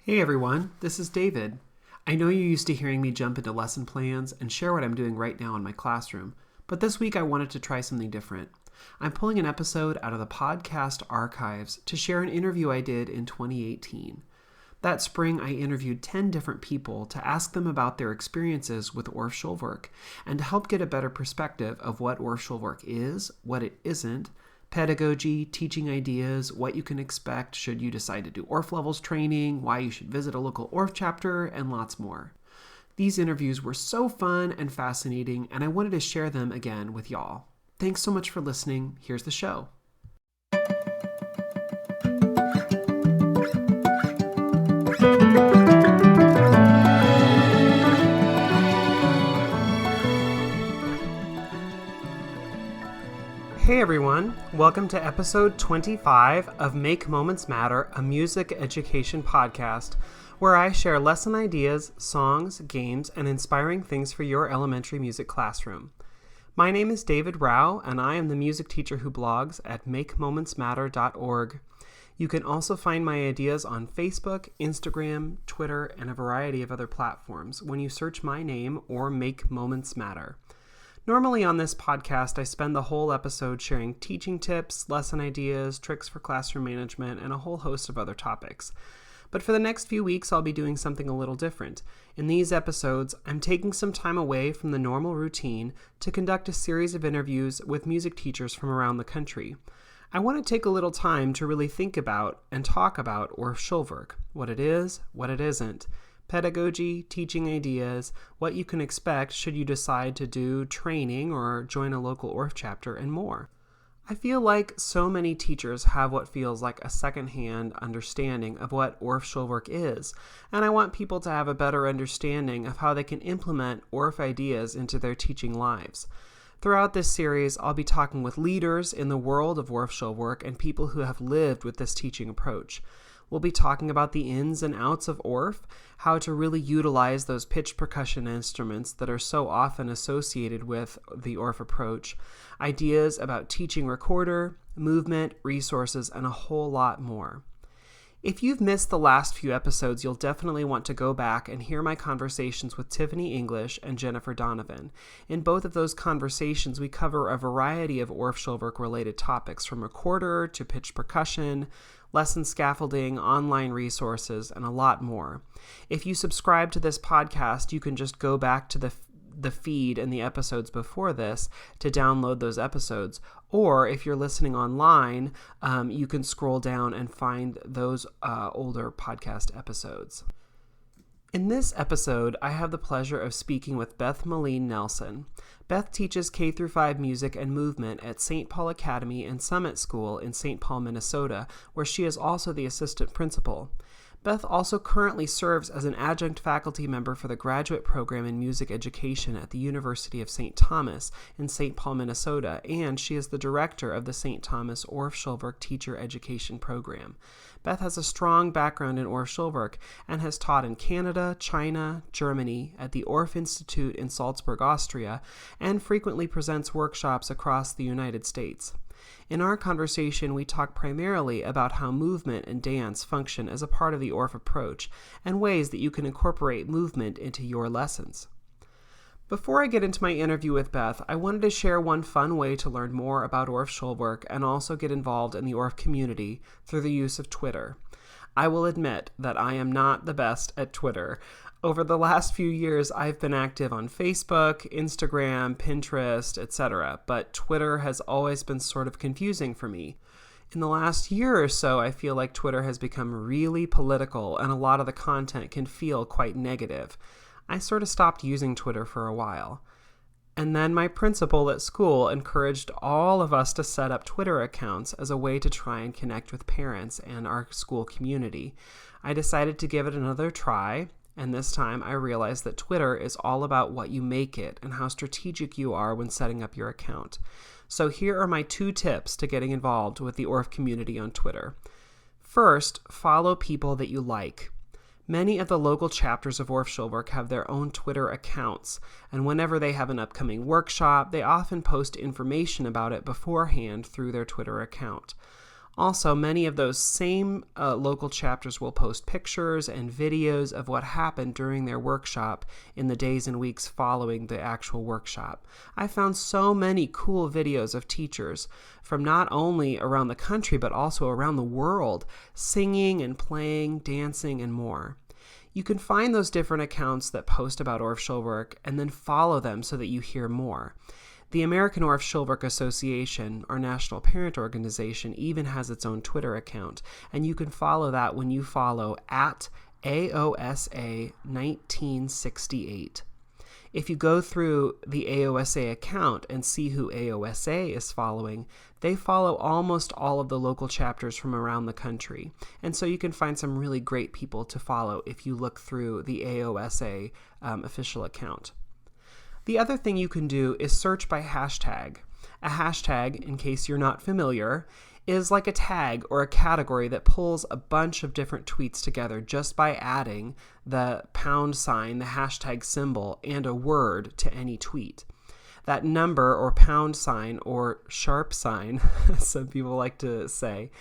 Hey everyone, this is David. I know you're used to hearing me jump into lesson plans and share what I'm doing right now in my classroom, but this week I wanted to try something different. I'm pulling an episode out of the podcast archives to share an interview I did in 2018. That spring, I interviewed 10 different people to ask them about their experiences with Orff Schulwerk and to help get a better perspective of what Orff Schulwerk is, what it isn't, pedagogy, teaching ideas, what you can expect should you decide to do Orff Levels training, why you should visit a local Orff chapter, and lots more. These interviews were so fun and fascinating, and I wanted to share them again with y'all. Thanks so much for listening. Here's the show. Hey everyone, welcome to episode 25 of Make Moments Matter, a music education podcast, where I share lesson ideas, songs, games, and inspiring things for your elementary music classroom. My name is David Rao, and I am the music teacher who blogs at makemomentsmatter.org. You can also find my ideas on Facebook, Instagram, Twitter, and a variety of other platforms when you search my name or Make Moments Matter. Normally on this podcast, I spend the whole episode sharing teaching tips, lesson ideas, tricks for classroom management, and a whole host of other topics. But for the next few weeks, I'll be doing something a little different. In these episodes, I'm taking some time away from the normal routine to conduct a series of interviews with music teachers from around the country. I want to take a little time to really think about and talk about Orff Schulwerk, what it is, what it isn't, pedagogy, teaching ideas, what you can expect should you decide to do training or join a local Orff chapter, and more. I feel like so many teachers have what feels like a secondhand understanding of what Orff Schulwerk is, and I want people to have a better understanding of how they can implement Orff ideas into their teaching lives. Throughout this series, I'll be talking with leaders in the world of Orff Schulwerk and people who have lived with this teaching approach. We'll be talking about the ins and outs of Orff, how to really utilize those pitched percussion instruments that are so often associated with the Orff approach, ideas about teaching recorder, movement, resources, and a whole lot more. If you've missed the last few episodes, you'll definitely want to go back and hear my conversations with Tiffany English and Jennifer Donovan. In both of those conversations, we cover a variety of Orff Schulwerk related topics, from recorder to pitched percussion, lesson scaffolding, online resources, and a lot more. If you subscribe to this podcast, you can just go back to the feed and the episodes before this to download those episodes. Or if you're listening online, you can scroll down and find those older podcast episodes. In this episode, I have the pleasure of speaking with Beth Melin Nelson. Beth teaches K-5 music and movement at St. Paul Academy and Summit School in St. Paul, Minnesota, where she is also the assistant principal. Beth also currently serves as an adjunct faculty member for the graduate program in music education at the University of St. Thomas in St. Paul, Minnesota, and she is the director of the St. Thomas Orff Schulwerk Teacher Education Program. Beth has a strong background in Orff Schulwerk and has taught in Canada, China, Germany, at the Orff Institute in Salzburg, Austria, and frequently presents workshops across the United States. In our conversation, we talk primarily about how movement and dance function as a part of the Orff approach and ways that you can incorporate movement into your lessons. Before I get into my interview with Beth, I wanted to share one fun way to learn more about Orff Schulwerk and also get involved in the Orff community through the use of Twitter. I will admit that I am not the best at Twitter. Over the last few years, I've been active on Facebook, Instagram, Pinterest, etc., but Twitter has always been sort of confusing for me. In the last year or so, I feel like Twitter has become really political, and a lot of the content can feel quite negative. I sort of stopped using Twitter for a while. And then my principal at school encouraged all of us to set up Twitter accounts as a way to try and connect with parents and our school community. I decided to give it another try, and this time I realized that Twitter is all about what you make it and how strategic you are when setting up your account. So here are my 2 tips to getting involved with the Orff community on Twitter. First, follow people that you like. Many of the local chapters of Orff Schulwerk have their own Twitter accounts, and whenever they have an upcoming workshop, they often post information about it beforehand through their Twitter account. Also, many of those same local chapters will post pictures and videos of what happened during their workshop in the days and weeks following the actual workshop. I found so many cool videos of teachers from not only around the country, but also around the world, singing and playing, dancing, and more. You can find those different accounts that post about Orff Schulwerk and then follow them so that you hear more. The American Orff Schulwerk Association, our national parent organization, even has its own Twitter account, and you can follow that when you follow at AOSA 1968. If you go through the AOSA account and see who AOSA is following, they follow almost all of the local chapters from around the country, and so you can find some really great people to follow if you look through the AOSA official account. The other thing you can do is search by hashtag. A hashtag, in case you're not familiar, is like a tag or a category that pulls a bunch of different tweets together just by adding the #, the hashtag symbol, and a word to any tweet. That number or # or sharp sign, some people like to say,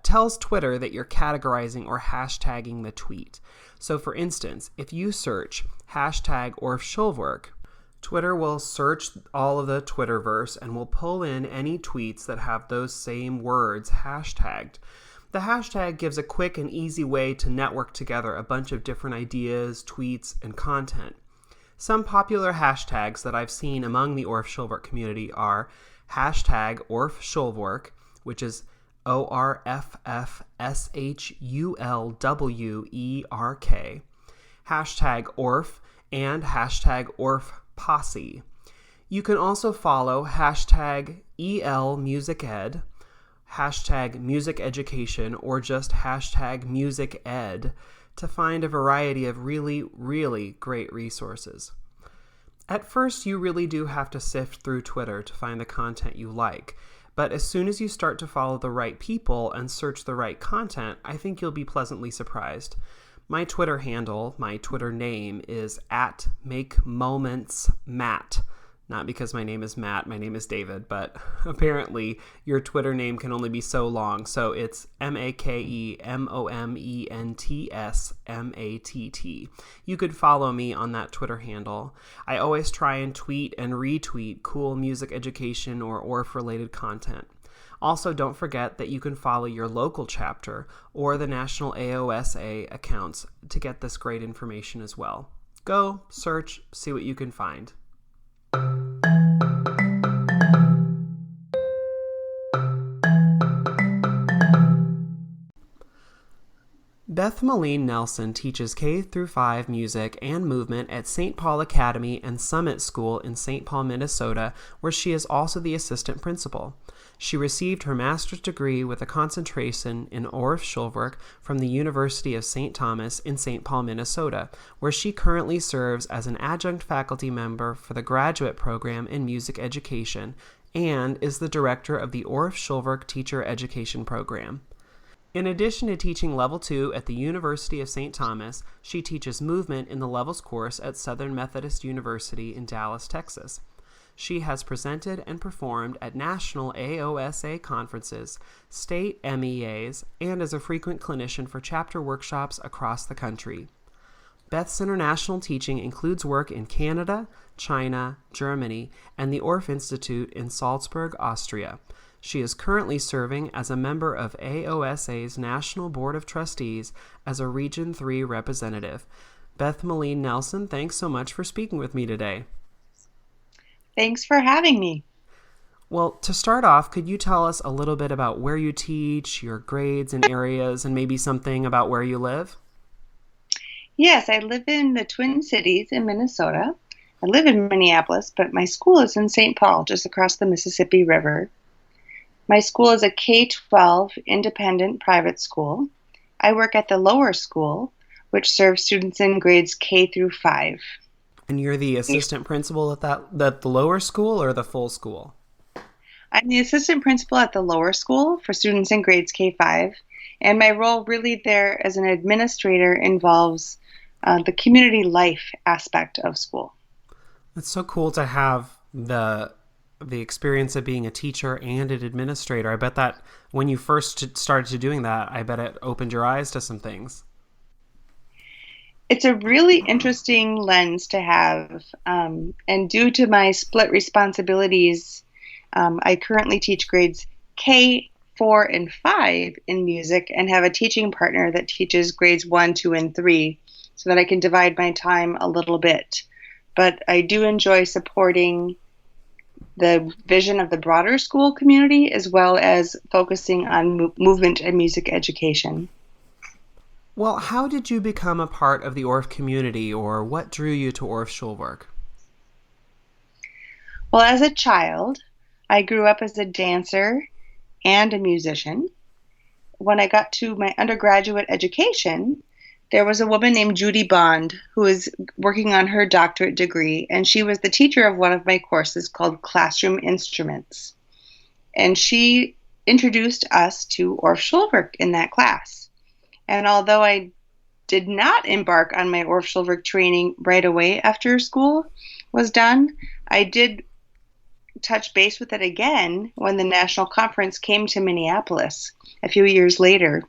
tells Twitter that you're categorizing or hashtagging the tweet. So for instance, if you search hashtag Orff Schulwerk, Twitter will search all of the Twitterverse and will pull in any tweets that have those same words hashtagged. The hashtag gives a quick and easy way to network together a bunch of different ideas, tweets, and content. Some popular hashtags that I've seen among the Orff Schulwerk community are hashtag Orff Schulwerk, which is ORFFSHULWERK, hashtag Orff, and hashtag Orff Posse. You can also follow hashtag elmusiced, hashtag music education, or just hashtag music ed to find a variety of really, really great resources. At first, you really do have to sift through Twitter to find the content you like, but as soon as you start to follow the right people and search the right content, I think you'll be pleasantly surprised. My Twitter handle, my Twitter name is at MakeMomentsMatt. Not because my name is Matt, my name is David, but apparently your Twitter name can only be so long, so it's MakeMomentsMatt. You could follow me on that Twitter handle. I always try and tweet and retweet cool music education or Orff-related content. Also, don't forget that you can follow your local chapter or the national AOSA accounts to get this great information as well. Go, search, see what you can find. Beth Melin Nelson teaches K-5 music and movement at St. Paul Academy and Summit School in St. Paul, Minnesota, where she is also the assistant principal. She received her master's degree with a concentration in Orff Schulwerk from the University of St. Thomas in St. Paul, Minnesota, where she currently serves as an adjunct faculty member for the graduate program in music education and is the director of the Orff Schulwerk Teacher Education Program. In addition to teaching Level 2 at the University of St. Thomas, she teaches movement in the Levels course at Southern Methodist University in Dallas, Texas. She has presented and performed at national AOSA conferences, state MEAs, and is a frequent clinician for chapter workshops across the country. Beth's international teaching includes work in Canada, China, Germany, and the Orff Institute in Salzburg, Austria. She is currently serving as a member of AOSA's National Board of Trustees as a Region 3 representative. Beth Melin Nelson, thanks so much for speaking with me today. Thanks for having me. Well, to start off, could you tell us a little bit about where you teach, your grades and areas, and maybe something about where you live? Yes, I live in the Twin Cities in Minnesota. I live in Minneapolis, but my school is in St. Paul, just across the Mississippi River. My school is a K-12 independent private school. I work at the lower school, which serves students in grades K-5. And you're the assistant principal at the lower school or the full school? I'm the assistant principal at the lower school for students in grades K-5, and my role really there as an administrator involves the community life aspect of school. It's so cool to have the experience of being a teacher and an administrator. I bet that when you first started to doing that, I bet it opened your eyes to some things. It's a really interesting lens to have. And due to my split responsibilities, I currently teach grades K, 4, and 5 in music and have a teaching partner that teaches grades 1, 2, and 3 so that I can divide my time a little bit. But I do enjoy supporting the vision of the broader school community as well as focusing on movement and music education. Well, how did you become a part of the Orff community, or what drew you to Orff Schulwerk? Well, as a child, I grew up as a dancer and a musician. When I got to my undergraduate education, there was a woman named Judy Bond who was working on her doctorate degree, and she was the teacher of one of my courses called Classroom Instruments. And she introduced us to Orff Schulwerk in that class. And although I did not embark on my Orff Schulwerk training right away after school was done, I did touch base with it again when the national conference came to Minneapolis a few years later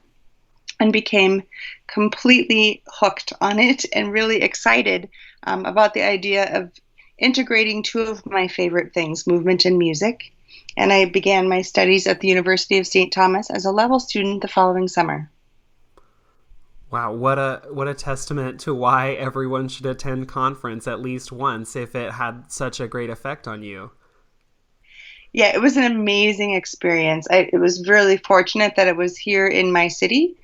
and became completely hooked on it and really excited about the idea of integrating two of my favorite things, movement and music. And I began my studies at the University of St. Thomas as a level student the following summer. Wow, what a testament to why everyone should attend conference at least once if it had such a great effect on you. Yeah, it was an amazing experience. It was really fortunate that it was here in my city.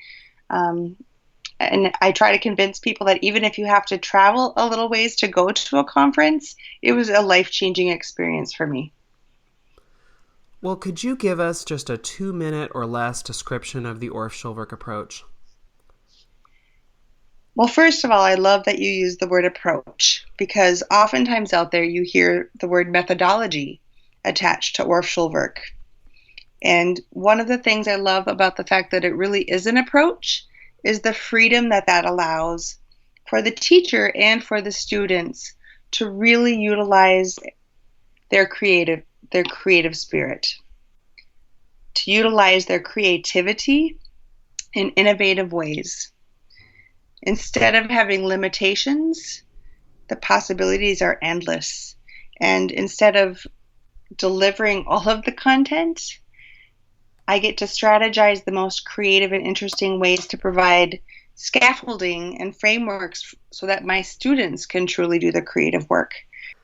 And I try to convince people that even if you have to travel a little ways to go to a conference, it was a life-changing experience for me. Well, could you give us just a 2-minute or less description of the Orff Schulwerk approach? Well, first of all, I love that you use the word approach because oftentimes out there you hear the word methodology attached to Orff Schulwerk. And one of the things I love about the fact that it really is an approach is the freedom that allows for the teacher and for the students to really utilize their creative spirit, to utilize their creativity in innovative ways. Instead of having limitations, the possibilities are endless. And instead of delivering all of the content, I get to strategize the most creative and interesting ways to provide scaffolding and frameworks so that my students can truly do the creative work.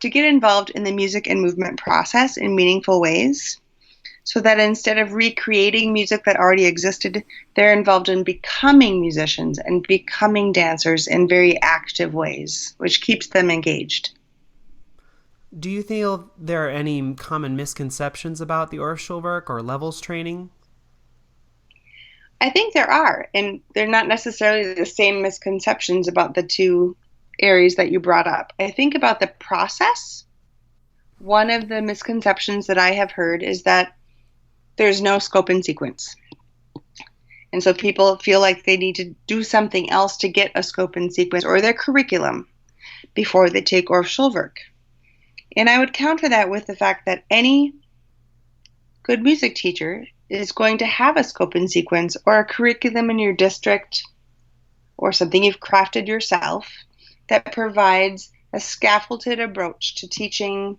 To get involved in the music and movement process in meaningful ways, so that instead of recreating music that already existed, they're involved in becoming musicians and becoming dancers in very active ways, which keeps them engaged. Do you feel there are any common misconceptions about the Orff Schulwerk or levels training? I think there are, and they're not necessarily the same misconceptions about the two areas that you brought up. I think about the process. One of the misconceptions that I have heard is that there's no scope and sequence. And so people feel like they need to do something else to get a scope and sequence or their curriculum before they take Orff Schulwerk. And I would counter that with the fact that any good music teacher is going to have a scope and sequence or a curriculum in your district or something you've crafted yourself that provides a scaffolded approach to teaching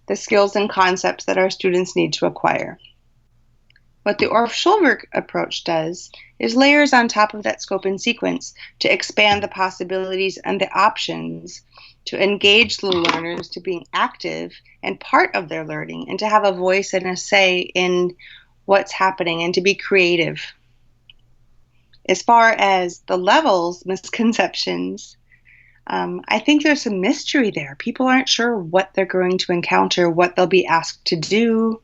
the skills and concepts that our students need to acquire. What the Orff Schulwerk approach does is layers on top of that scope and sequence to expand the possibilities and the options to engage the learners to being active and part of their learning and to have a voice and a say in what's happening and to be creative. As far as the levels misconceptions, I think there's some mystery there. People aren't sure what they're going to encounter, what they'll be asked to do.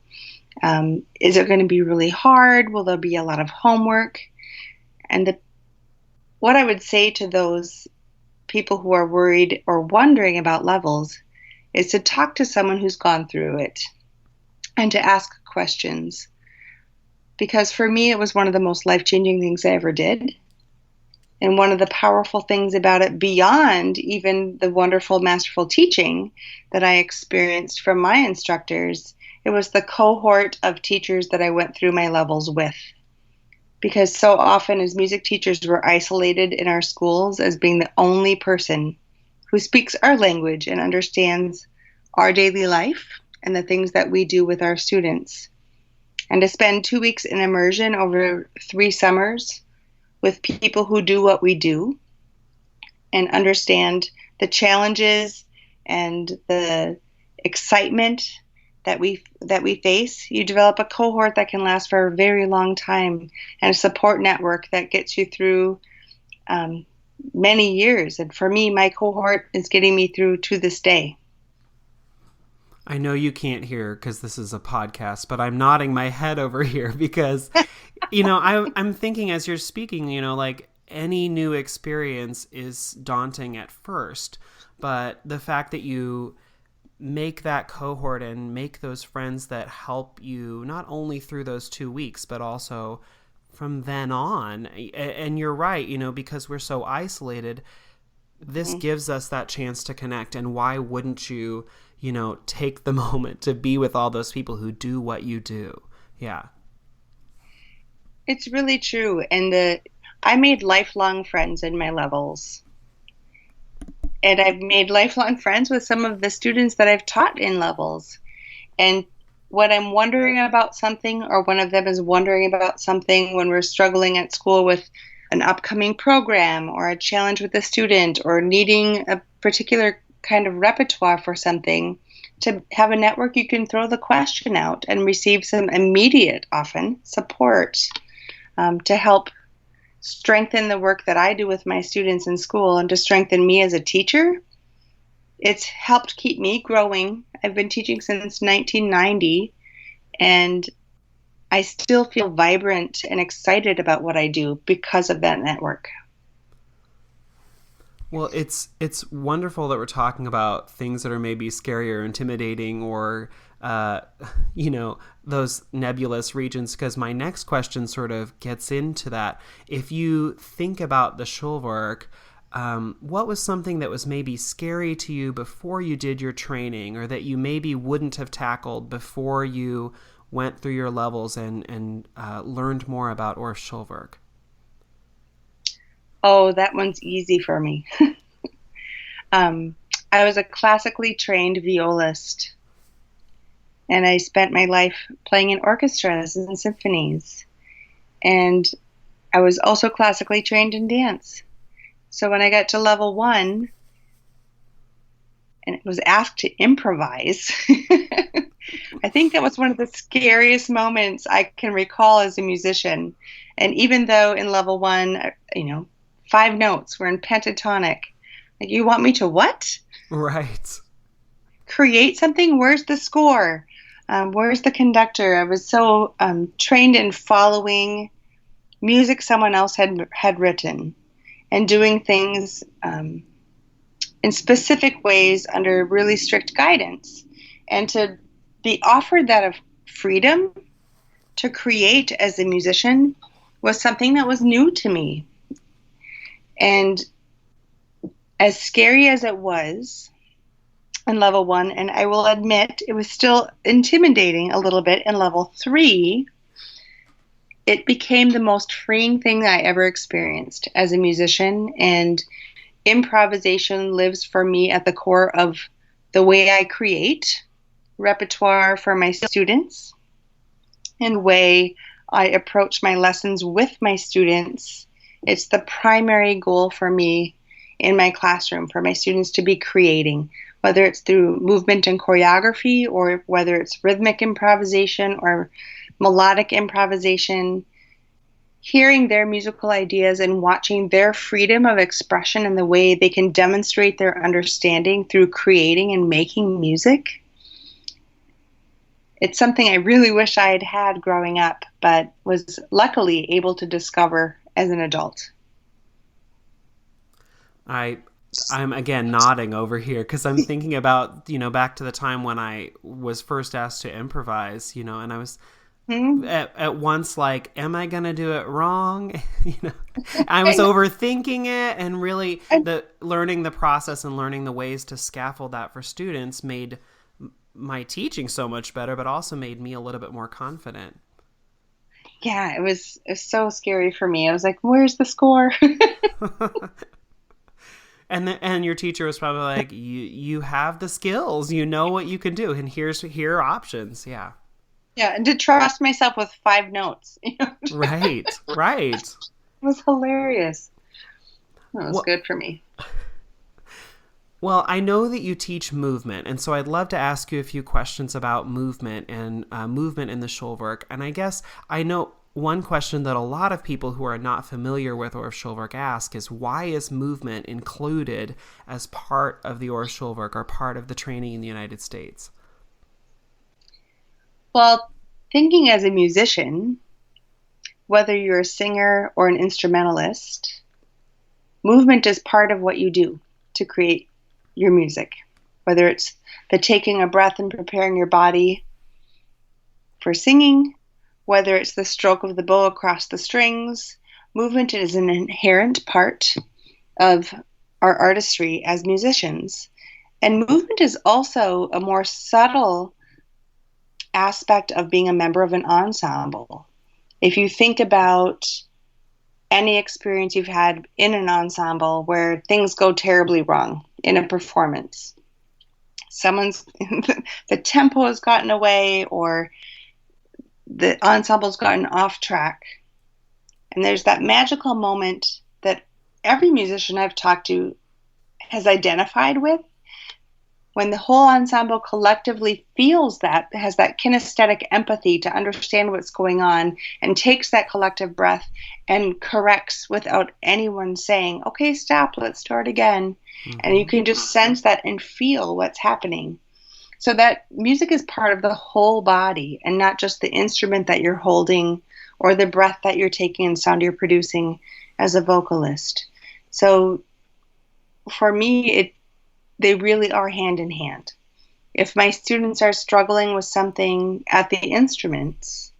Is it going to be really hard? Will there be a lot of homework? And what I would say to those people who are worried or wondering about levels is to talk to someone who's gone through it and to ask questions. Because for me, it was one of the most life-changing things I ever did. And one of the powerful things about it, beyond even the wonderful, masterful teaching that I experienced from my instructors, It was the cohort of teachers that I went through my levels with. Because so often as music teachers, we're isolated in our schools as being the only person who speaks our language and understands our daily life and the things that we do with our students. And to spend 2 weeks in immersion over 3 summers with people who do what we do and understand the challenges and the excitement that we face, you develop a cohort that can last for a very long time and a support network that gets you through many years. And for me, my cohort is getting me through to this day. I know you can't hear because this is a podcast, but I'm nodding my head over here because, I'm thinking as you're speaking, like any new experience is daunting at first, but the fact that you make that cohort and make those friends that help you not only through those 2 weeks, but also from then on. And you're right, because we're so isolated, this gives us that chance to connect. And why wouldn't you, take the moment to be with all those people who do what you do? Yeah. It's really true. And I made lifelong friends in my levels. And I've made lifelong friends with some of the students that I've taught in levels. And when I'm wondering about something, or one of them is wondering about something when we're struggling at school with an upcoming program or a challenge with a student or needing a particular kind of repertoire for something, to have a network you can throw the question out and receive some immediate, often, support to help strengthen the work that I do with my students in school and to strengthen me as a teacher. It's helped keep me growing. I've been teaching since 1990, and I still feel vibrant and excited about what I do because of that network. Well, it's wonderful that we're talking about things that are maybe scary or intimidating or, those nebulous regions, because my next question sort of gets into that. If you think about the Schulwerk, what was something that was maybe scary to you before you did your training, or that you maybe wouldn't have tackled before you went through your levels and learned more about Orff Schulwerk? Oh, that one's easy for me. I was a classically trained violist, and I spent my life playing in orchestras and symphonies. And I was also classically trained in dance. So when I got to level 1 and was asked to improvise, I think that was one of the scariest moments I can recall as a musician. And even though in level 1, 5 notes were in pentatonic, like, you want me to what? Right. Create something? Where's the score? Where's the conductor? I was so trained in following music someone else had written and doing things in specific ways under really strict guidance. And to be offered that of freedom to create as a musician was something that was new to me. And as scary as it was in level 1, and I will admit it was still intimidating a little bit in level 3, it became the most freeing thing that I ever experienced as a musician. And improvisation lives for me at the core of the way I create repertoire for my students and way I approach my lessons with my students. It's the primary goal for me in my classroom, for my students to be creating, whether it's through movement and choreography, or whether it's rhythmic improvisation or melodic improvisation. Hearing their musical ideas and watching their freedom of expression and the way they can demonstrate their understanding through creating and making music. It's something I really wish I had had growing up, but was luckily able to discover as an adult. I'm again nodding over here because I'm thinking about, back to the time when I was first asked to improvise, and I was at once like, am I going to do it wrong? I was overthinking it, and really learning the process and learning the ways to scaffold that for students made my teaching so much better, but also made me a little bit more confident. Yeah, it was so scary for me. I was like, "Where's the score?" And your teacher was probably like, you have the skills, you know what you can do, and here are options. Yeah. Yeah, and to trust myself with 5 notes. Right. Right. It was hilarious. That was Well, good for me. well, I know that you teach movement, and so I'd love to ask you a few questions about movement and movement in the Schulwerk. And I guess I know one question that a lot of people who are not familiar with Orff Schulwerk ask is, why is movement included as part of the Orff Schulwerk or part of the training in the United States? Well, thinking as a musician, whether you're a singer or an instrumentalist, movement is part of what you do to create your music. Whether it's the taking a breath and preparing your body for singing, whether it's the stroke of the bow across the strings, movement is an inherent part of our artistry as musicians. And movement is also a more subtle aspect of being a member of an ensemble. If you think about any experience you've had in an ensemble where things go terribly wrong in a performance, the tempo has gotten away, or the ensemble's gotten off track, and there's that magical moment that every musician I've talked to has identified with, when the whole ensemble collectively feels that, has that kinesthetic empathy to understand what's going on, and takes that collective breath and corrects without anyone saying, "Okay, stop, let's start again." Mm-hmm. And you can just sense that and feel what's happening. So that music is part of the whole body, and not just the instrument that you're holding or the breath that you're taking and sound you're producing as a vocalist. So for me, they really are hand in hand. If my students are struggling with something at the instruments,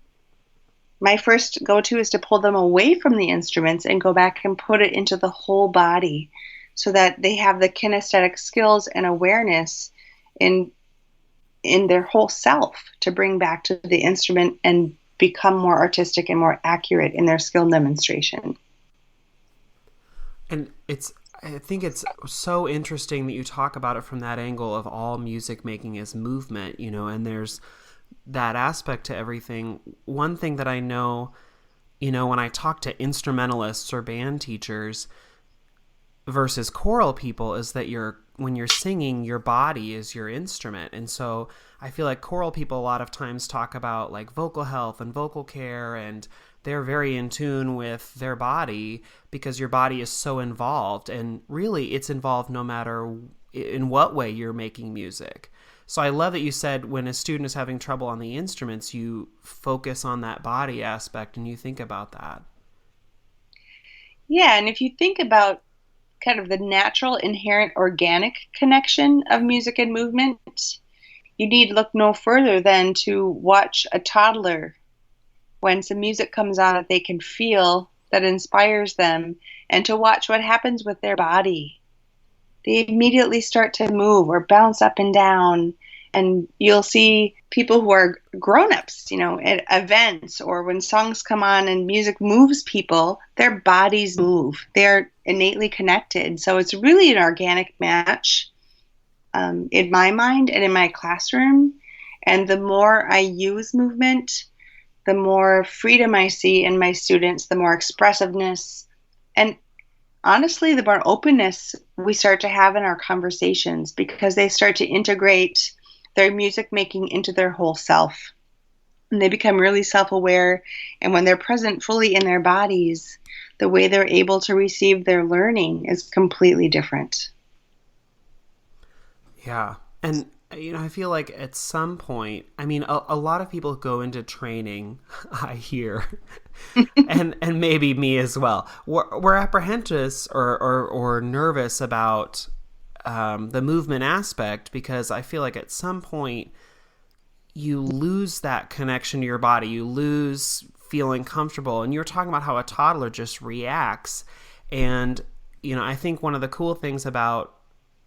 my first go-to is to pull them away from the instruments and go back and put it into the whole body, so that they have the kinesthetic skills and awareness in their whole self to bring back to the instrument and become more artistic and more accurate in their skill demonstration. And I think it's so interesting that you talk about it from that angle of all music making is movement, and there's that aspect to everything. One thing that I know, when I talk to instrumentalists or band teachers versus choral people, is that when you're singing, your body is your instrument. And so I feel like choral people a lot of times talk about like vocal health and vocal care, and they're very in tune with their body because your body is so involved, and really it's involved no matter in what way you're making music. So I love that you said when a student is having trouble on the instruments, you focus on that body aspect and you think about that. Yeah, and if you think about kind of the natural, inherent, organic connection of music and movement, you need look no further than to watch a toddler when some music comes on that they can feel, that inspires them, and to watch what happens with their body. They immediately start to move or bounce up and down, and you'll see people who are grown-ups, at events or when songs come on and music moves people, their bodies move. They're innately connected. So it's really an organic match in my mind and in my classroom. And the more I use movement, the more freedom I see in my students, the more expressiveness, and honestly, the more openness we start to have in our conversations, because they start to integrate their music making into their whole self. And they become really self-aware. And when they're present fully in their bodies, the way they're able to receive their learning is completely different. Yeah. And I feel like at some point, a lot of people go into training, I hear, and maybe me as well. We're apprehensive or nervous about the movement aspect, because I feel like at some point you lose that connection to your body. You lose feeling comfortable. And you're talking about how a toddler just reacts. And, I think one of the cool things about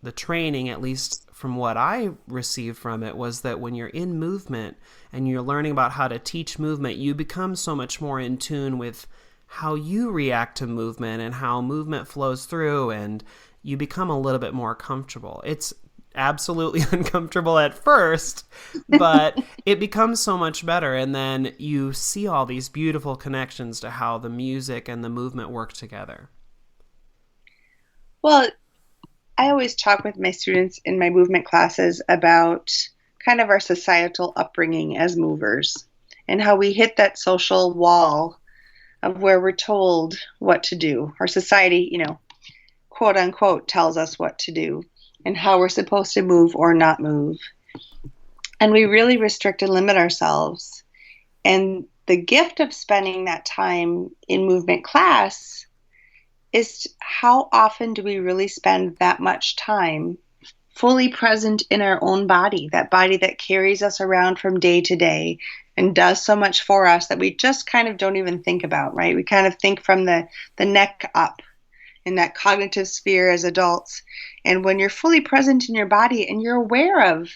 the training, at least from what I received from it, was that when you're in movement and you're learning about how to teach movement, you become so much more in tune with how you react to movement and how movement flows through, and you become a little bit more comfortable. It's absolutely uncomfortable at first, but it becomes so much better. And then you see all these beautiful connections to how the music and the movement work together. Well, I always talk with my students in my movement classes about kind of our societal upbringing as movers and how we hit that social wall of where we're told what to do. Our society, quote unquote, tells us what to do and how we're supposed to move or not move. And we really restrict and limit ourselves. And the gift of spending that time in movement class is how often do we really spend that much time fully present in our own body, that body that carries us around from day to day and does so much for us that we just kind of don't even think about, right? We kind of think from the neck up in that cognitive sphere as adults. And when you're fully present in your body and you're aware of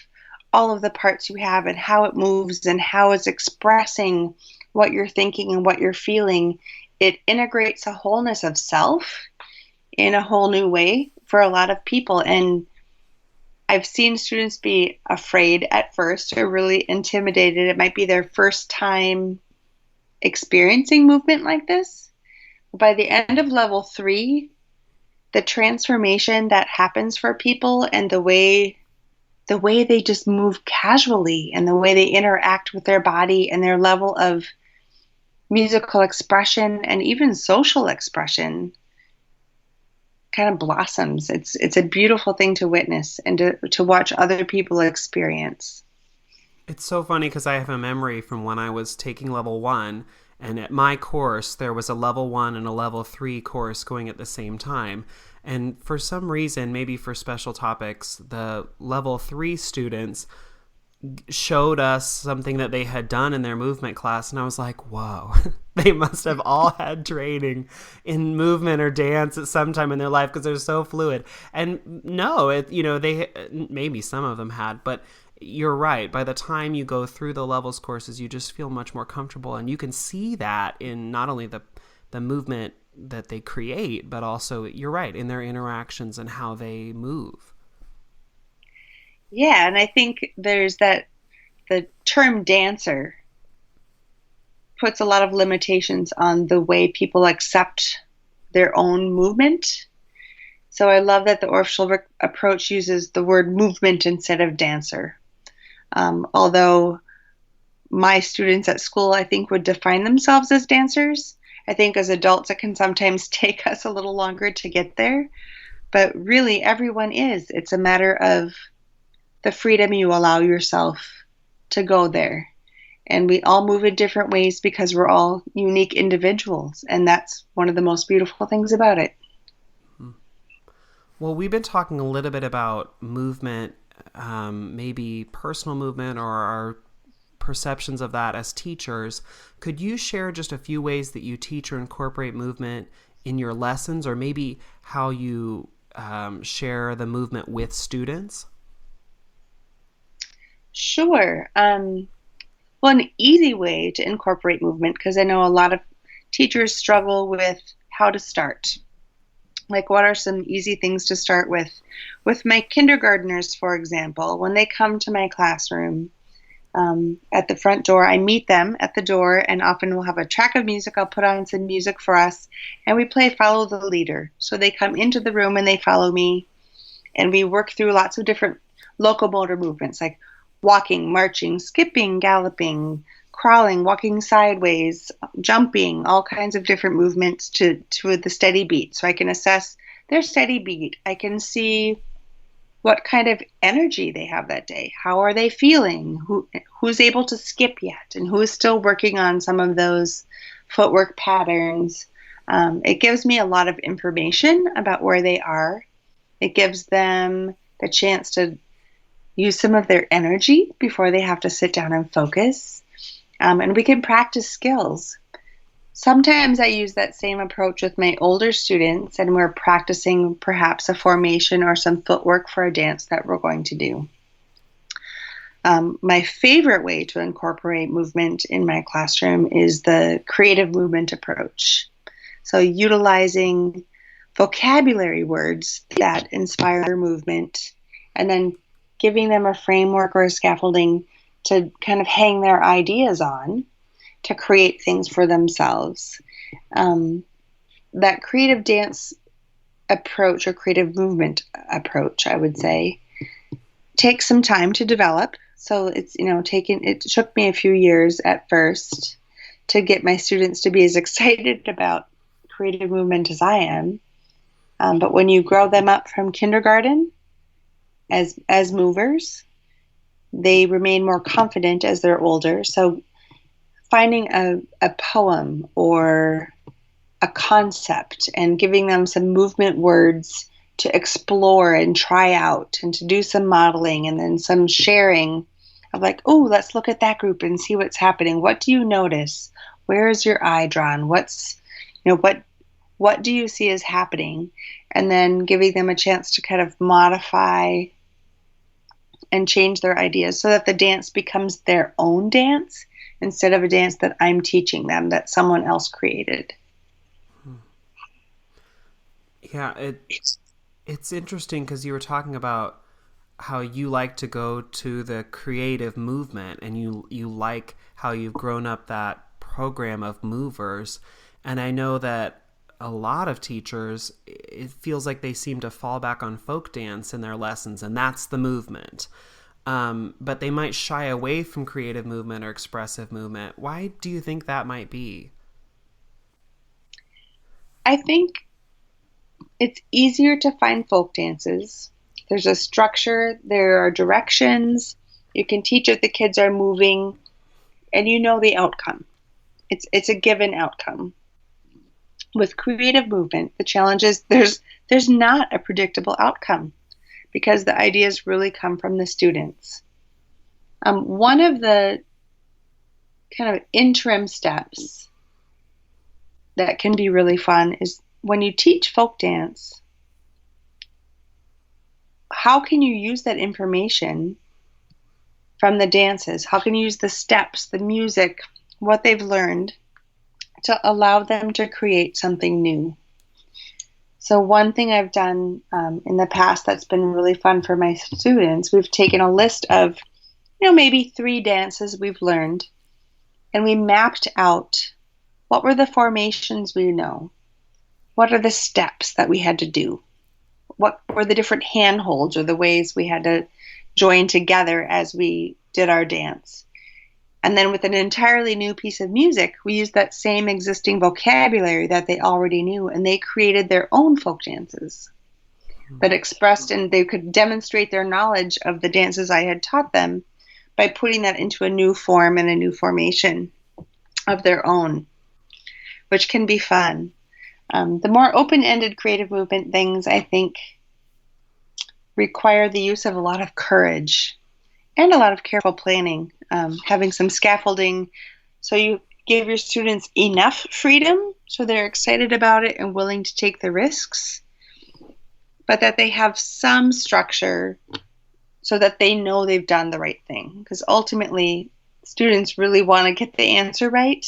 all of the parts you have and how it moves and how it's expressing what you're thinking and what you're feeling, it integrates a wholeness of self in a whole new way for a lot of people. And I've seen students be afraid at first or really intimidated. It might be their first time experiencing movement like this. By the end of level 3, the transformation that happens for people and the way they just move casually and the way they interact with their body and their level of musical expression and even social expression kind of blossoms. It's a beautiful thing to witness and to watch other people experience. It's so funny because I have a memory from when I was taking level 1, and at my course there was a level 1 and a level 3 course going at the same time. And for some reason, maybe for special topics, the level 3 students showed us something that they had done in their movement class, and I was like, whoa, they must have all had training in movement or dance at some time in their life because they're so fluid. And no, they maybe some of them had, but you're right. By the time you go through the levels courses, you just feel much more comfortable, and you can see that in not only the movement that they create, but also, you're right, in their interactions and how they move. Yeah, and I think there's the term dancer puts a lot of limitations on the way people accept their own movement. So I love that the Orff Schulwerk approach uses the word movement instead of dancer. Although my students at school, I think, would define themselves as dancers, I think as adults it can sometimes take us a little longer to get there. But really, everyone is. It's a matter of the freedom you allow yourself to go there. And we all move in different ways because we're all unique individuals. And that's one of the most beautiful things about it. Well, we've been talking a little bit about movement, maybe personal movement or our perceptions of that as teachers. Could you share just a few ways that you teach or incorporate movement in your lessons, or maybe how you share the movement with students? Sure. Well, an easy way to incorporate movement, because I know a lot of teachers struggle with how to start. Like, what are some easy things to start with? With my kindergartners, for example, when they come to my classroom, at the front door, I meet them at the door, and often we'll have a track of music. I'll put on some music for us, and we play Follow the Leader. So they come into the room and they follow me, and we work through lots of different locomotor movements, like walking, marching, skipping, galloping, crawling, walking sideways, jumping, all kinds of different movements to the steady beat. So I can assess their steady beat. I can see what kind of energy they have that day. How are they feeling? Who's able to skip yet? And who is still working on some of those footwork patterns? It gives me a lot of information about where they are. It gives them the chance to use some of their energy before they have to sit down and focus. And we can practice skills. Sometimes I use that same approach with my older students, and we're practicing perhaps a formation or some footwork for a dance that we're going to do. My favorite way to incorporate movement in my classroom is the creative movement approach. So utilizing vocabulary words that inspire movement, and then giving them a framework or a scaffolding to kind of hang their ideas on to create things for themselves. That creative dance approach, or creative movement approach, I would say, takes some time to develop. So it's, it took me a few years at first to get my students to be as excited about creative movement as I am. But when you grow them up from kindergarten as movers, they remain more confident as they're older. So finding a poem or a concept and giving them some movement words to explore and try out and to do some modeling, and then some sharing of like, oh, let's look at that group and see what's happening. What do you notice? Where is your eye drawn? What do you see is happening? And then giving them a chance to kind of modify and change their ideas so that the dance becomes their own dance instead of a dance that I'm teaching them, that someone else created. Yeah, it's interesting because you were talking about how you like to go to the creative movement, and you like how you've grown up that program of movers. And I know that a lot of teachers, it feels like they seem to fall back on folk dance in their lessons, and that's the movement. But they might shy away from creative movement or expressive movement. Why do you think that might be? I think it's easier to find folk dances. There's a structure, there are directions. You can teach if the kids are moving, and you know the outcome. It's a given outcome. With creative movement, the challenge is there's not a predictable outcome because the ideas really come from the students. One of the kind of interim steps that can be really fun is when you teach folk dance, how can you use that information from the dances? How can you use the steps, the music, what they've learned to allow them to create something new? So one thing I've done in the past that's been really fun for my students, we've taken a list of, maybe 3 dances we've learned, and we mapped out what were the formations we know, what are the steps that we had to do, what were the different handholds or the ways we had to join together as we did our dance. And then with an entirely new piece of music, we used that same existing vocabulary that they already knew, and they created their own folk dances that expressed, and they could demonstrate their knowledge of the dances I had taught them by putting that into a new form and a new formation of their own, which can be fun. The more open-ended creative movement things, I think, require the use of a lot of courage and a lot of careful planning, having some scaffolding so you give your students enough freedom so they're excited about it and willing to take the risks, but that they have some structure so that they know they've done the right thing. Because ultimately, students really want to get the answer right.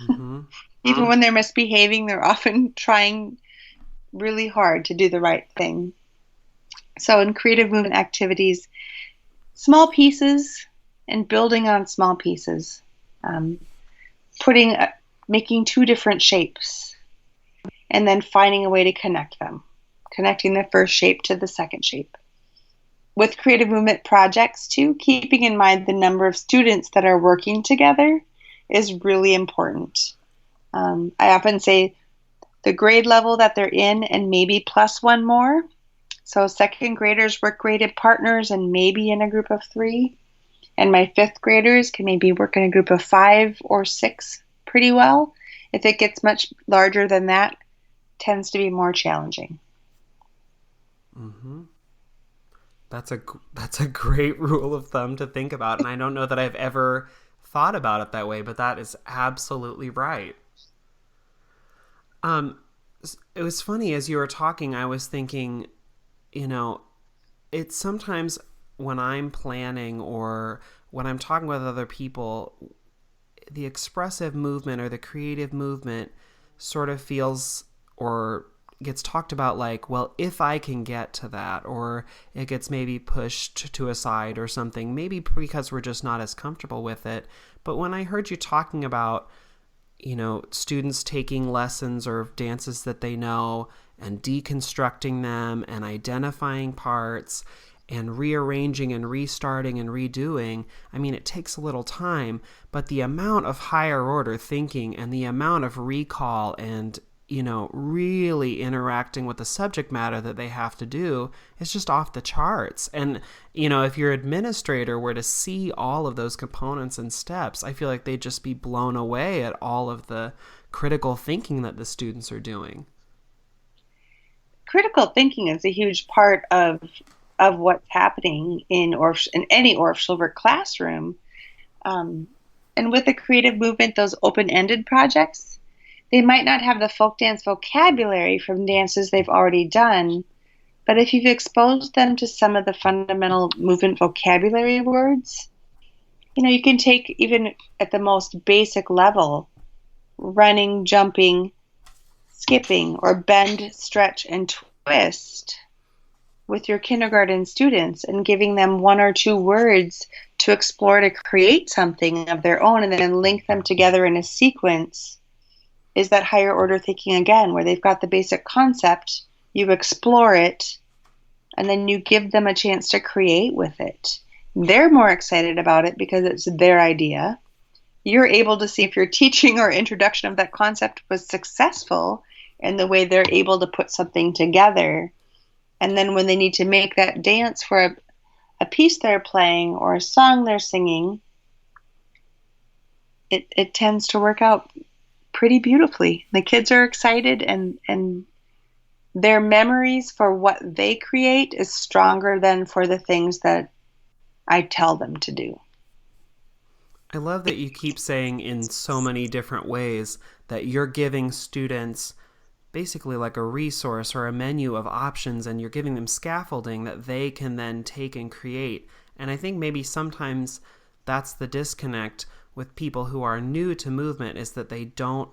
Mm-hmm. Even when they're misbehaving, they're often trying really hard to do the right thing. So in creative movement activities, small pieces and building on small pieces, making 2 different shapes, and then finding a way to connect them, connecting the first shape to the second shape. With creative movement projects too, keeping in mind the number of students that are working together is really important. I often say the grade level that they're in and maybe plus 1 more. So 2nd graders work great at partners and maybe in a group of 3. And my 5th graders can maybe work in a group of 5 or 6 pretty well. If it gets much larger than that, it tends to be more challenging. Mm-hmm. That's a great rule of thumb to think about. And I don't know that I've ever thought about it that way, but that is absolutely right. Um, it was funny as you were talking, I was thinking, it's sometimes when I'm planning or when I'm talking with other people, the expressive movement or the creative movement sort of feels or gets talked about like, well, if I can get to that, or it gets maybe pushed to a side or something, maybe because we're just not as comfortable with it. But when I heard you talking about, students taking lessons or dances that they know and deconstructing them and identifying parts and rearranging and restarting and redoing, I mean, it takes a little time, but the amount of higher order thinking and the amount of recall and, really interacting with the subject matter that they have to do is just off the charts. And, if your administrator were to see all of those components and steps, I feel like they'd just be blown away at all of the critical thinking that the students are doing. Critical thinking is a huge part of what's happening in any Orff Schulwerk classroom. And with the creative movement, those open-ended projects, they might not have the folk dance vocabulary from dances they've already done, but if you've exposed them to some of the fundamental movement vocabulary words, you can take, even at the most basic level, running, jumping, skipping, or bend, stretch, and twist with your kindergarten students and giving them one or two words to explore to create something of their own and then link them together in a sequence is that higher order thinking again, where they've got the basic concept, you explore it, and then you give them a chance to create with it. They're more excited about it because it's their idea. You're able to see if your teaching or introduction of that concept was successful in the way they're able to put something together. And then when they need to make that dance for a piece they're playing or a song they're singing, it tends to work out pretty beautifully. The kids are excited, and their memories for what they create is stronger than for the things that I tell them to do. I love that you keep saying in so many different ways that you're giving students basically like a resource or a menu of options, and you're giving them scaffolding that they can then take and create. And I think maybe sometimes that's the disconnect with people who are new to movement, is that they don't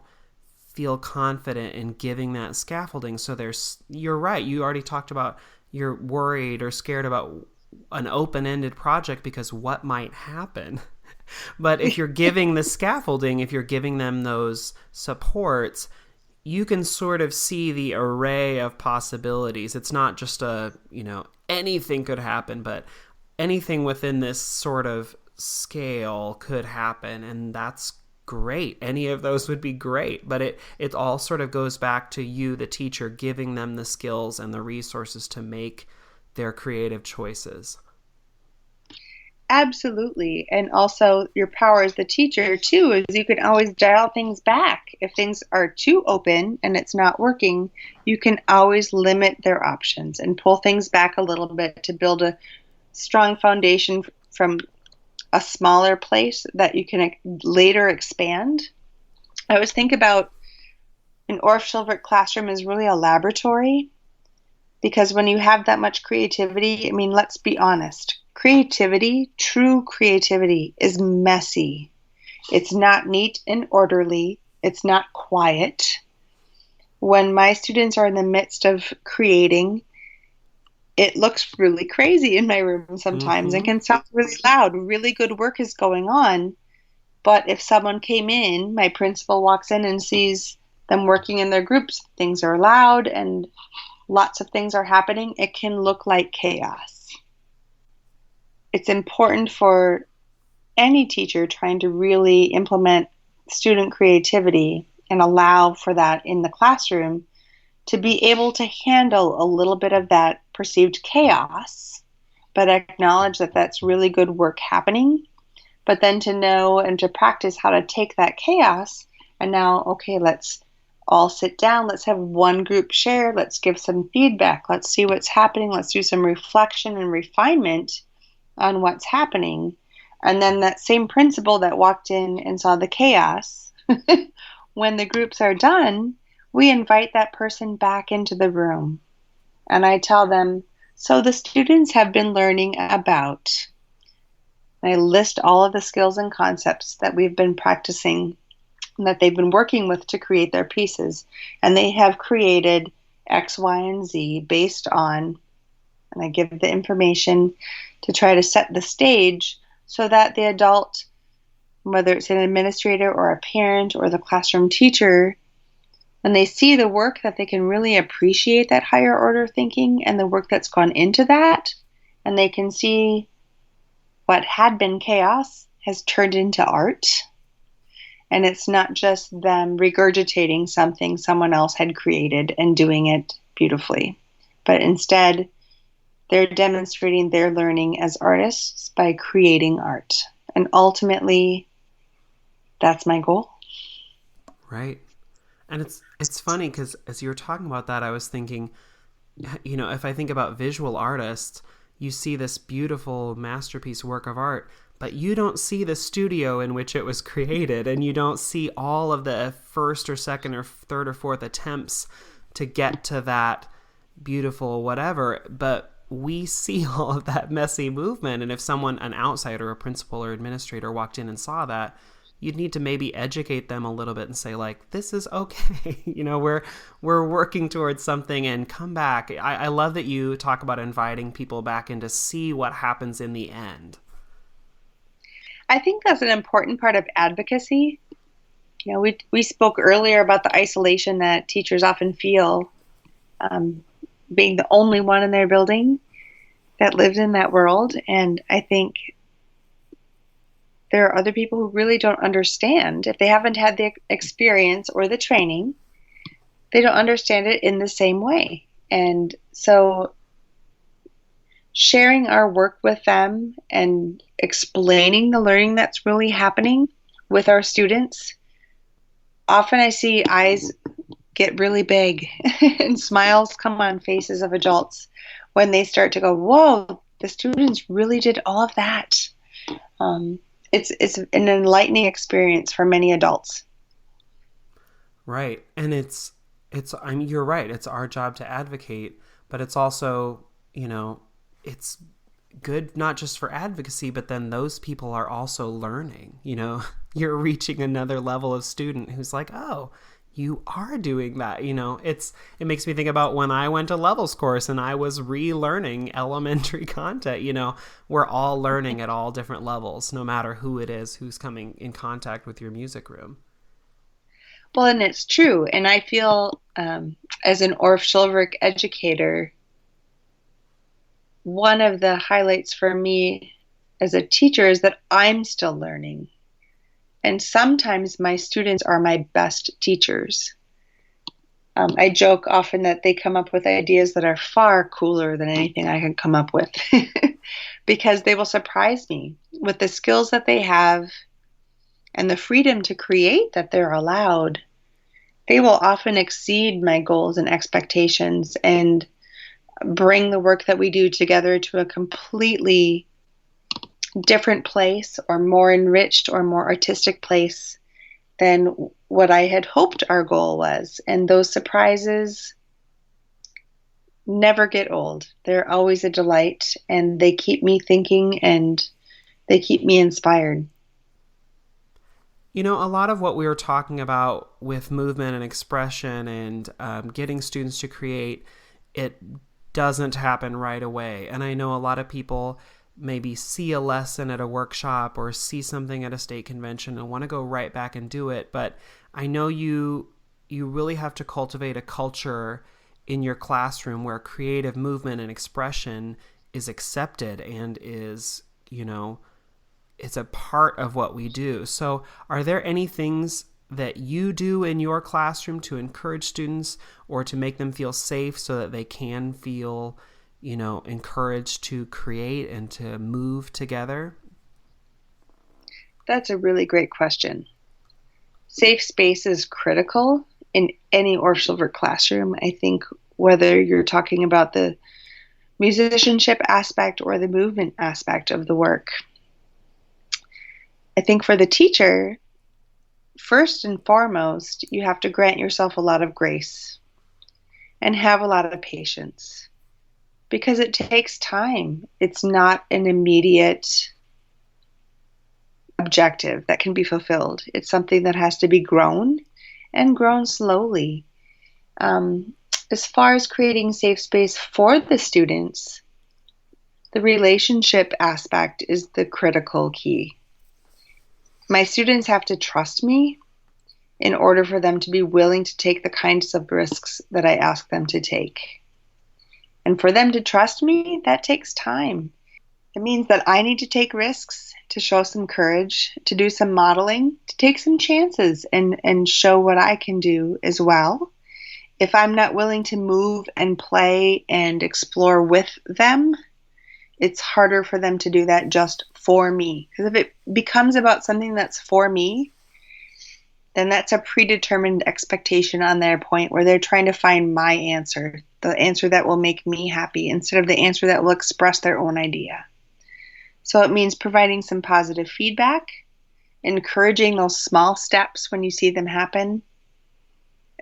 feel confident in giving that scaffolding. So you're right. You already talked about you're worried or scared about an open-ended project because what might happen. But if you're giving the scaffolding, if you're giving them those supports, you can sort of see the array of possibilities. It's not just anything could happen, but anything within this sort of scale could happen, and that's great. Any of those would be great, but it all sort of goes back to you, the teacher, giving them the skills and the resources to make their creative choices. Absolutely. And also your power as the teacher too is you can always dial things back. If things are too open and it's not working, you can always limit their options and pull things back a little bit to build a strong foundation from a smaller place that you can later expand. I always think about an Orff Schulwerk classroom is really a laboratory, because when you have that much creativity, I mean, let's be honest, creativity, true creativity, is messy. It's not neat and orderly. It's not quiet. When my students are in the midst of creating, it looks really crazy in my room sometimes and can sound really loud. Really good work is going on. But if someone came in, my principal walks in and sees them working in their groups, things are loud and lots of things are happening, it can look like chaos. It's important for any teacher trying to really implement student creativity and allow for that in the classroom to be able to handle a little bit of that perceived chaos, but acknowledge that that's really good work happening, but then to know and to practice how to take that chaos and now, okay, let's all sit down, let's have one group share, let's give some feedback, let's see what's happening, let's do some reflection and refinement on what's happening. And then that same principal that walked in and saw the chaos, when the groups are done, we invite that person back into the room. And I tell them, so the students have been learning about, and I list all of the skills and concepts that we've been practicing and that they've been working with to create their pieces. And they have created X, Y, and Z based on, and I give the information to try to set the stage so that the adult, whether it's an administrator or a parent or the classroom teacher, when they see the work, that they can really appreciate that higher order thinking and the work that's gone into that, and they can see what had been chaos has turned into art. And it's not just them regurgitating something someone else had created and doing it beautifully, but instead they're demonstrating their learning as artists by creating art. And ultimately, that's my goal. Right. And it's funny because as you were talking about that, I was thinking, if I think about visual artists, you see this beautiful masterpiece work of art, but you don't see the studio in which it was created, and you don't see all of the first or second or third or fourth attempts to get to that beautiful whatever. But we see all of that messy movement. And if someone, an outsider, a principal or administrator walked in and saw that, you'd need to maybe educate them a little bit and say, like, this is okay. We're working towards something, and come back. I love that you talk about inviting people back in to see what happens in the end. I think that's an important part of advocacy. We spoke earlier about the isolation that teachers often feel, being the only one in their building that lives in that world. And I think there are other people who really don't understand. If they haven't had the experience or the training, they don't understand it in the same way. And so sharing our work with them and explaining the learning that's really happening with our students, often I see eyes get really big and smiles come on faces of adults when they start to go, whoa, the students really did all of that. It's an enlightening experience for many adults. Right. And you're right. It's our job to advocate, but it's also, it's good not just for advocacy, but then those people are also learning. You're reaching another level of student who's like, oh, you are doing that. It makes me think about when I went to levels course and I was relearning elementary content. We're all learning at all different levels, no matter who it is who's coming in contact with your music room. Well, and it's true. And I feel as an Orff Schulwerk educator, one of the highlights for me as a teacher is that I'm still learning. And sometimes my students are my best teachers. I joke often that they come up with ideas that are far cooler than anything I can come up with because they will surprise me with the skills that they have and the freedom to create that they're allowed. They will often exceed my goals and expectations and bring the work that we do together to a completely different place, or more enriched or more artistic place than what I had hoped our goal was. And those surprises never get old. They're always a delight, and they keep me thinking and they keep me inspired. A lot of what we were talking about with movement and expression and getting students to create, it doesn't happen right away. And I know a lot of people maybe see a lesson at a workshop or see something at a state convention and want to go right back and do it. But I know you really have to cultivate a culture in your classroom where creative movement and expression is accepted and is, it's a part of what we do. So are there any things that you do in your classroom to encourage students or to make them feel safe so that they can feel encouraged to create and to move together? That's a really great question. Safe space is critical in any Orff Schulwerk classroom. I think whether you're talking about the musicianship aspect or the movement aspect of the work. I think for the teacher, first and foremost, you have to grant yourself a lot of grace and have a lot of patience because it takes time. It's not an immediate objective that can be fulfilled. It's something that has to be grown and grown slowly. As far as creating safe space for the students, the relationship aspect is the critical key. My students have to trust me in order for them to be willing to take the kinds of risks that I ask them to take. And for them to trust me, that takes time. It means that I need to take risks, to show some courage, to do some modeling, to take some chances and show what I can do as well. If I'm not willing to move and play and explore with them, it's harder for them to do that just for me. Because if it becomes about something that's for me, then that's a predetermined expectation on their point where they're trying to find my answer, the answer that will make me happy instead of the answer that will express their own idea. So it means providing some positive feedback, encouraging those small steps when you see them happen,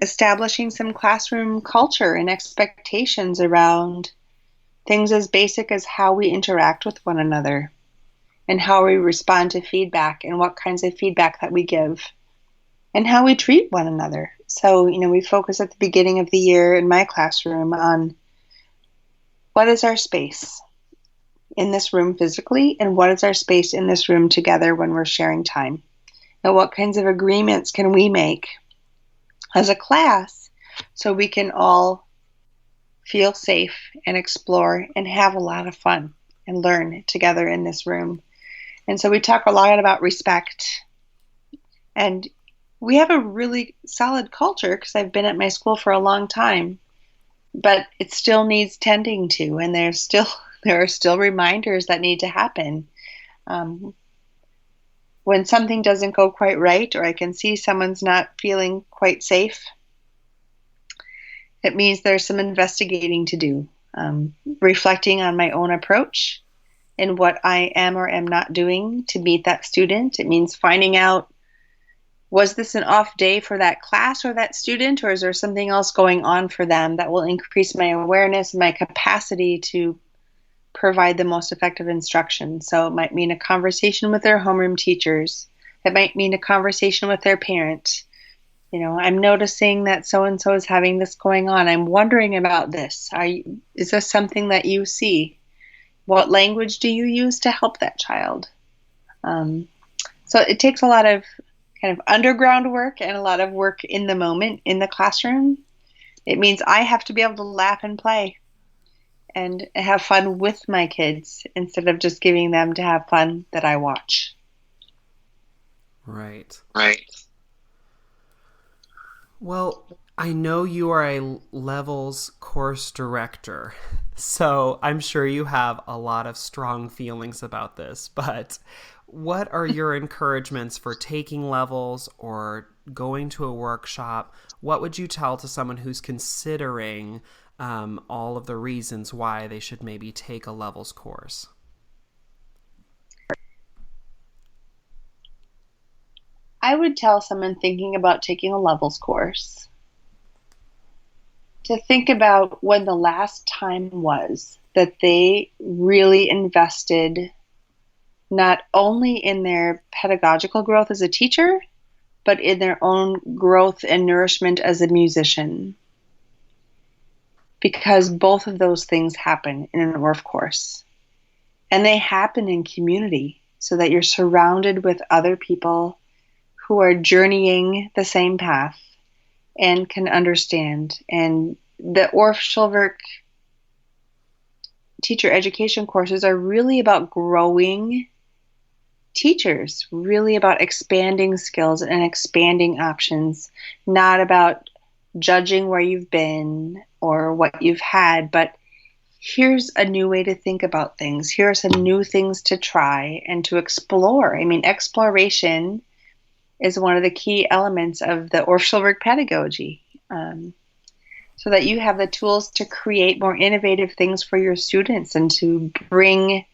establishing some classroom culture and expectations around things as basic as how we interact with one another and how we respond to feedback and what kinds of feedback that we give and how we treat one another. So, we focus at the beginning of the year in my classroom on what is our space in this room physically and what is our space in this room together when we're sharing time. And what kinds of agreements can we make as a class so we can all feel safe and explore and have a lot of fun and learn together in this room. And so we talk a lot about respect. And we have a really solid culture because I've been at my school for a long time, but it still needs tending to, and there are still reminders that need to happen. When something doesn't go quite right, or I can see someone's not feeling quite safe, it means there's some investigating to do, reflecting on my own approach and what I am or am not doing to meet that student. It means finding out, was this an off day for that class or that student, or is there something else going on for them that will increase my awareness and my capacity to provide the most effective instruction? So it might mean a conversation with their homeroom teachers. It might mean a conversation with their parent. I'm noticing that so-and-so is having this going on. I'm wondering about this. Is this something that you see? What language do you use to help that child? So it takes a lot of kind of underground work and a lot of work in the moment in the classroom. It means I have to be able to laugh and play and have fun with my kids instead of just giving them to have fun that I watch. Right. Right. Well, I know you are a levels course director, so I'm sure you have a lot of strong feelings about this, but what are your encouragements for taking levels or going to a workshop? What would you tell to someone who's considering all of the reasons why they should maybe take a levels course? I would tell someone thinking about taking a levels course to think about when the last time was that they really invested not only in their pedagogical growth as a teacher, but in their own growth and nourishment as a musician. Because both of those things happen in an Orff course. And they happen in community so that you're surrounded with other people who are journeying the same path and can understand. And the Orff Schulwerk teacher education courses are really about growing teachers, really about expanding skills and expanding options, not about judging where you've been or what you've had, but here's a new way to think about things. Here are some new things to try and to explore. I mean, exploration is one of the key elements of the Orff Schulwerk pedagogy, so that you have the tools to create more innovative things for your students and to bring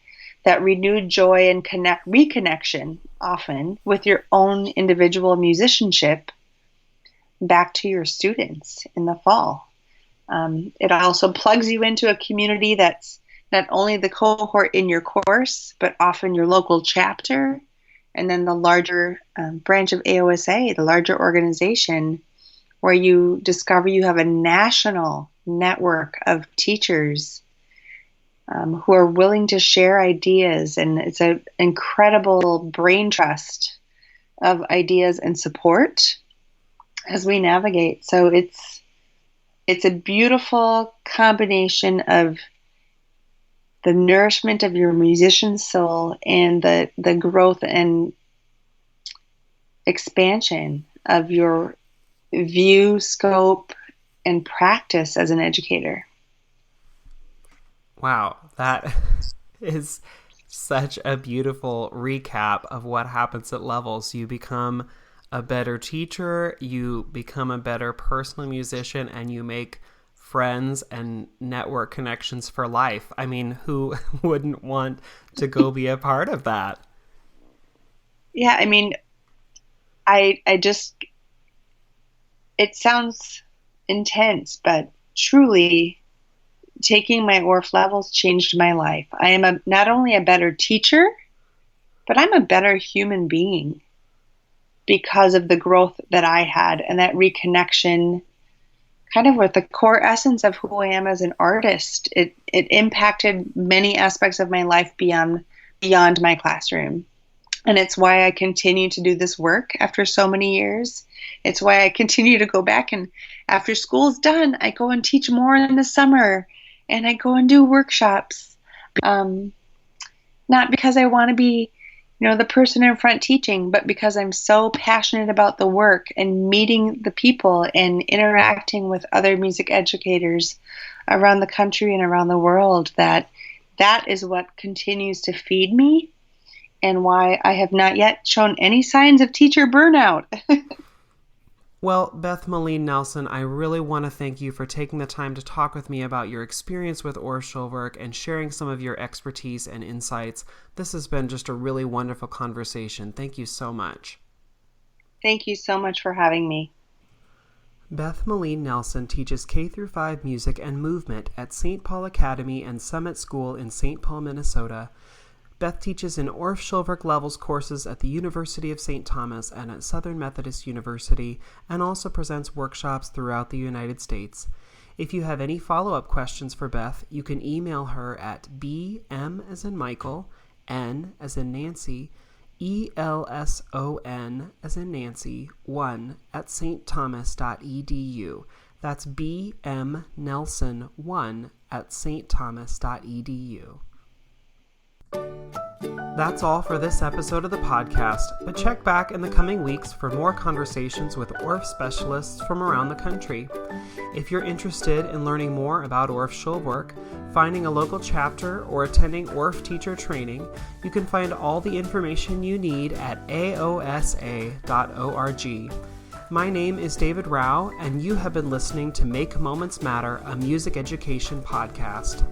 that renewed joy and reconnection often with your own individual musicianship back to your students in the fall. It also plugs you into a community that's not only the cohort in your course, but often your local chapter, and then the larger branch of AOSA, the larger organization, where you discover you have a national network of teachers who are willing to share ideas, and it's an incredible brain trust of ideas and support as we navigate. So it's a beautiful combination of the nourishment of your musician's soul and the growth and expansion of your view, scope, and practice as an educator. Wow, that is such a beautiful recap of what happens at levels. You become a better teacher, you become a better personal musician, and you make friends and network connections for life. I mean, who wouldn't want to go be a part of that? Yeah, I mean, I just, it sounds intense, but truly taking my Orff levels changed my life. I am not only a better teacher, but I'm a better human being because of the growth that I had and that reconnection kind of with the core essence of who I am as an artist. It impacted many aspects of my life beyond my classroom. And it's why I continue to do this work after so many years. It's why I continue to go back, and after school's done, I go and teach more in the summer, and I go and do workshops. Not because I want to be, the person in front teaching, but because I'm so passionate about the work and meeting the people and interacting with other music educators around the country and around the world, that is what continues to feed me and why I have not yet shown any signs of teacher burnout. Well, Beth Melin Nelson, I really want to thank you for taking the time to talk with me about your experience with Orff Schulwerk and sharing some of your expertise and insights. This has been just a really wonderful conversation. Thank you so much. Thank you so much for having me. Beth Melin Nelson teaches K-5 music and movement at St. Paul Academy and Summit School in St. Paul, Minnesota. Beth teaches in Orff Schulwerk Levels courses at the University of St. Thomas and at Southern Methodist University, and also presents workshops throughout the United States. If you have any follow-up questions for Beth, you can email her at bm as in Michael, n as in Nancy, elson as in Nancy, 1 at stthomas.edu. That's bmnelson1 at stthomas.edu. That's all for this episode of the podcast, but check back in the coming weeks for more conversations with Orff specialists from around the country. If you're interested in learning more about Orff Schulwerk, finding a local chapter, or attending Orff teacher training, you can find all the information you need at aosa.org. My name is David Rao, and you have been listening to Make Moments Matter, a music education podcast.